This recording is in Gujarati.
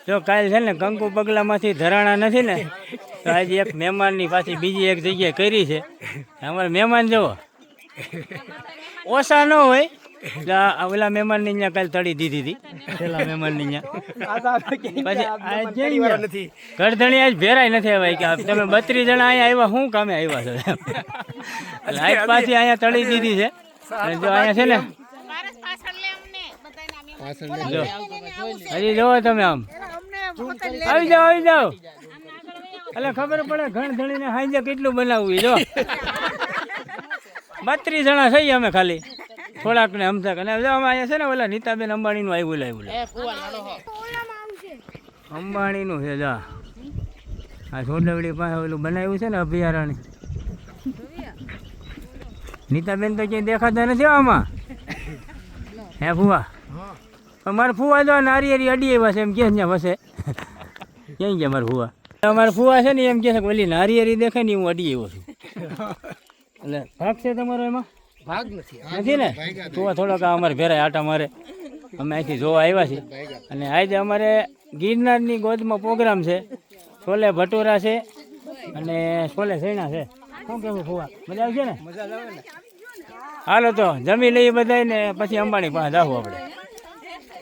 જો કાલ છે ને કંકુ પગલામાંથી ધરાણા નથી ને તો આજે એક મહેમાનની પાછી બીજી એક જગ્યાએ કરી છે. અમારે મહેમાન જુઓ ઓછા ન હોય. ઓલા મહેમાનની અહીંયા કાલે તળી દીધી હતી. પેલા મહેમાનની અહીંયા પછી ગરધણી આજ ભેરાય નથી આવ્યા કે તમે 32 જણા અહીંયા આવ્યા શું કામે આવ્યા છો? એટલે આજ પાછી અહીંયા તળી દીધી છે. અને જો અહીંયા છે ને હજી જોવો તમે આમ આવી જાઓ એટલે ખબર પડે ગણધણીને હાંજે કેટલું બનાવવું જો. 32 જણા થઈ અમે ખાલી થોડાક ને અમથાક. અને અહીંયા છે ને ઓલા નીતાબેન અંબાણીનું આવ્યું અંબાણીનું છે જા આ છોડવડી પાસે ઓલું બનાવ્યું છે ને અભયારણ્ય. નીતાબેન તો ક્યાંય દેખાતા નથી આમાં. હે ફુવા મારા ફુવા જો નારિયેરી અડી આવ્યા છે એમ કે ત્યાં વસે ક્યાંય ગયા મારા ફુવા. અમારા ફુવા છે ને એમ કે છે કે ઓલી નારિયેરી દેખાય ને હું અડી આવ્યો છું. એટલે ભાગ છે તમારો એમાં? ભાગ નથી ને ફુવા થોડોક અમારે ભેરાય આટા મારે. અમે અહીંથી જોવા આવ્યા છીએ. અને આજે અમારે ગિરનારની ગોદમાં પ્રોગ્રામ છે. છોલે ભટુરા છે અને છોલે સૈણા છે. શું કહેવું ફુવા મજા આવશે ને? હાલો તો જમી લઈએ બધાય ને પછી અંબાણી પાસે જાવું આપણે.